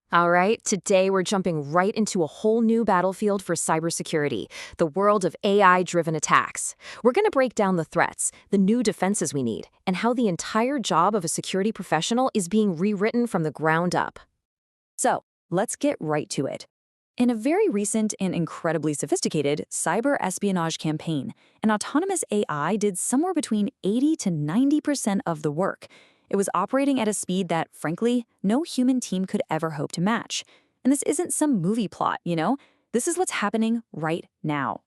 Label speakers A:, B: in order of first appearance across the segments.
A: All right, today we're jumping right into a whole new battlefield for cybersecurity, the world of AI driven attacks. We're going to break down the threats, the new defenses we need, and how the entire job of a security professional is being rewritten from the ground up.
B: So, let's get right to it. In a very recent and incredibly sophisticated cyber espionage campaign, an autonomous AI did somewhere between 80 to 90% of the work. It was operating at a speed that, frankly, no human team could ever hope to match. And this isn't some movie plot, you know? This is what's happening right now.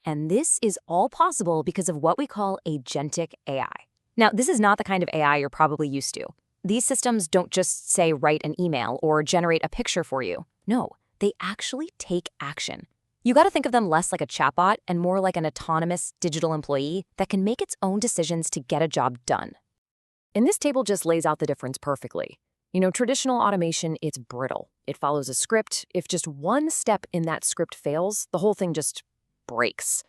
A: And this is all possible because of what we call agentic AI. Now, this is not the kind of AI you're probably used to. These systems don't just say write an email or generate a picture for you. No, they actually take action. You got to think of them less like a chatbot and more like an autonomous digital employee that can make its own decisions to get a job done. And this table just lays out the difference perfectly. Traditional automation, it's brittle. It follows a script. If just one step in that script fails, the whole thing just breaks.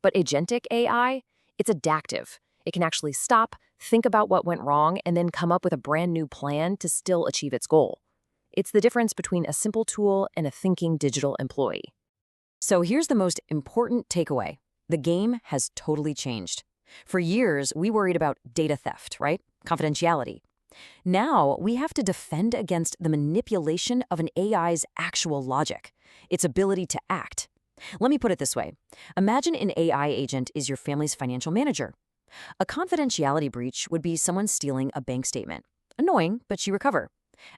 A: But agentic AI, it's adaptive. It can actually stop, think about what went wrong, and then come up with a brand new plan to still achieve its goal. It's the difference between a simple tool and a thinking digital employee. So here's the most important takeaway. The game has totally changed. For years, we worried about data theft, right? Confidentiality. Now, we have to defend against the manipulation of an AI's actual logic, its ability to act. Let me put it this way. Imagine an AI agent is your family's financial manager. A confidentiality breach would be someone stealing a bank statement. Annoying, but you recover.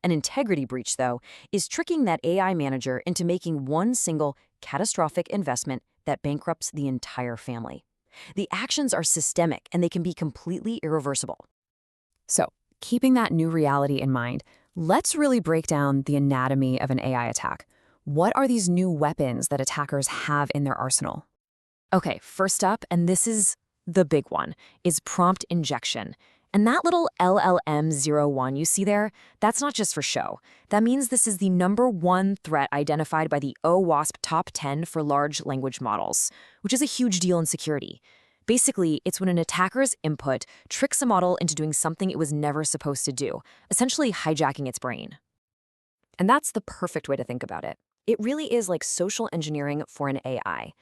A: An integrity breach, though, is tricking that AI manager into making one single catastrophic investment that bankrupts the entire family. The actions are systemic and they can be completely irreversible. So, keeping that new reality in mind, let's really break down the anatomy of an AI attack. What are these new weapons that attackers have in their arsenal? Okay, first up, and this is the big one, is prompt injection. And that little LLM-01 you see there, that's not just for show. That means this is the #1 threat identified by the OWASP Top 10 for large language models, which is a huge deal in security. Basically, it's when an attacker's input tricks a model into doing something it was never supposed to do, essentially hijacking its brain. And that's the perfect way to think about it. It really is like social engineering for an AI.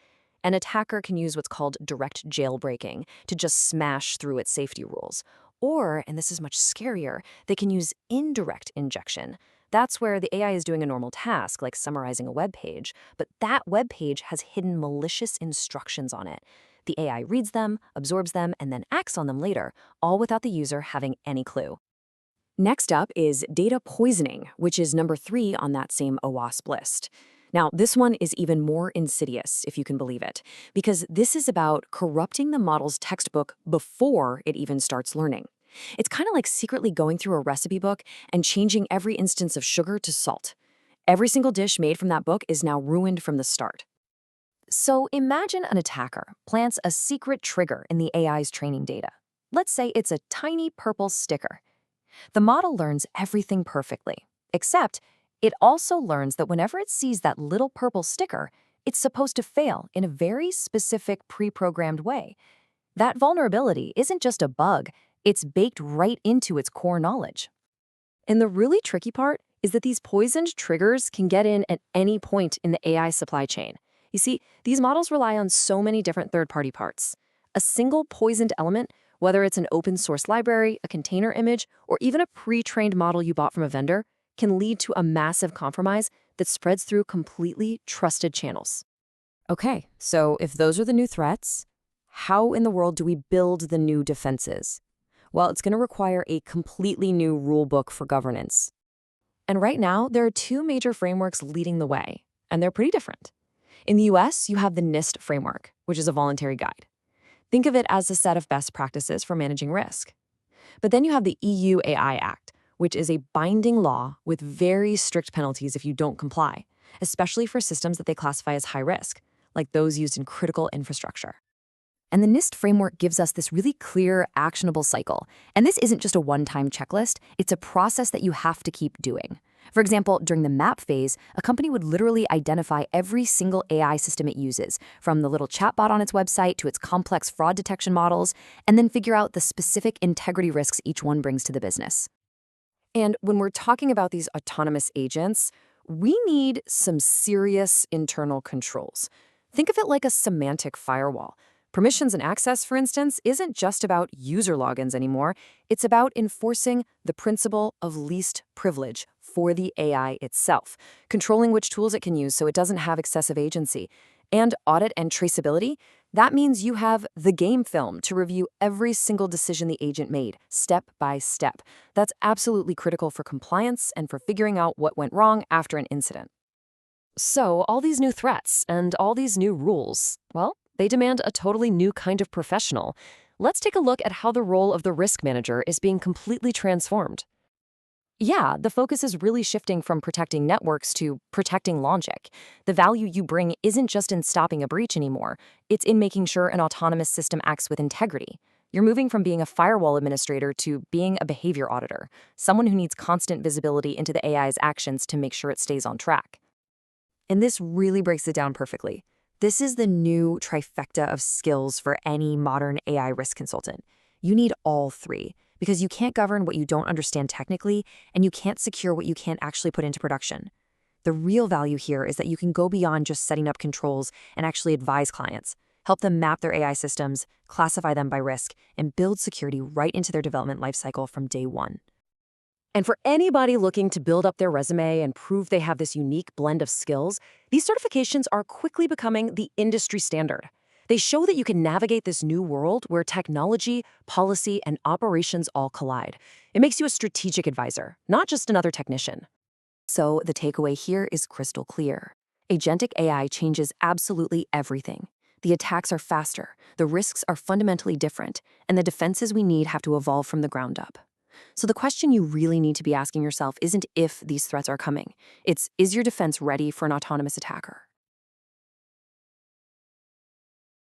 A: An attacker can use what's called direct jailbreaking to just smash through its safety rules. Or, and this is much scarier, they can use indirect injection. That's where the AI is doing a normal task, like summarizing a web page, but that web page has hidden malicious instructions on it. The AI reads them, absorbs them, and then acts on them later, all without the user having any clue. Next up is data poisoning, which is #3 on that same OWASP list. Now, this one is even more insidious, if you can believe it, because this is about corrupting the model's textbook before it even starts learning. It's kind of like secretly going through a recipe book and changing every instance of sugar to salt. Every single dish made from that book is now ruined from the start. So imagine an attacker plants a secret trigger in the AI's training data. Let's say it's a tiny purple sticker. The model learns everything perfectly, except it also learns that whenever it sees that little purple sticker, it's supposed to fail in a very specific pre-programmed way. That vulnerability isn't just a bug, it's baked right into its core knowledge. And the really tricky part is that these poisoned triggers can get in at any point in the AI supply chain. You see, these models rely on so many different third-party parts. A single poisoned element, whether it's an open source library, a container image, or even a pre-trained model you bought from a vendor, can lead to a massive compromise that spreads through completely trusted channels. Okay, so if those are the new threats, how in the world do we build the new defenses? Well, it's going to require a completely new rule book for governance. And right now, there are two major frameworks leading the way, and they're pretty different. In the US, you have the NIST framework, which is a voluntary guide. Think of it as a set of best practices for managing risk. But then you have the EU AI Act, which is a binding law with very strict penalties if you don't comply, especially for systems that they classify as high risk, like those used in critical infrastructure. And the NIST framework gives us this really clear, actionable cycle. And this isn't just a one-time checklist, it's a process that you have to keep doing. For example, during the map phase, a company would literally identify every single AI system it uses, from the little chatbot on its website to its complex fraud detection models, and then figure out the specific integrity risks each one brings to the business.
C: And when we're talking about these autonomous agents, we need some serious internal controls. Think of it like a semantic firewall. Permissions and access, for instance, isn't just about user logins anymore. It's about enforcing the principle of least privilege for the AI itself, controlling which tools it can use so it doesn't have excessive agency. And audit and traceability, that means you have the game film to review every single decision the agent made, step by step. That's absolutely critical for compliance and for figuring out what went wrong after an incident.
A: So, all these new threats and all these new rules, well, they demand a totally new kind of professional. Let's take a look at how the role of the risk manager is being completely transformed. Yeah, the focus is really shifting from protecting networks to protecting logic. The value you bring isn't just in stopping a breach anymore, it's in making sure an autonomous system acts with integrity. You're moving from being a firewall administrator to being a behavior auditor, someone who needs constant visibility into the AI's actions to make sure it stays on track. And this really breaks it down perfectly. This is the new trifecta of skills for any modern AI risk consultant. You need all three, because you can't govern what you don't understand technically, and you can't secure what you can't actually put into production. The real value here is that you can go beyond just setting up controls and actually advise clients, help them map their AI systems, classify them by risk, and build security right into their development lifecycle from day one. And for anybody looking to build up their resume and prove they have this unique blend of skills, these certifications are quickly becoming the industry standard. They show that you can navigate this new world where technology, policy, and operations all collide. It makes you a strategic advisor, not just another technician. So the takeaway here is crystal clear. Agentic AI changes absolutely everything. The attacks are faster, the risks are fundamentally different, and the defenses we need have to evolve from the ground up. So the question you really need to be asking yourself isn't if these threats are coming. It's, is your defense ready for an autonomous attacker?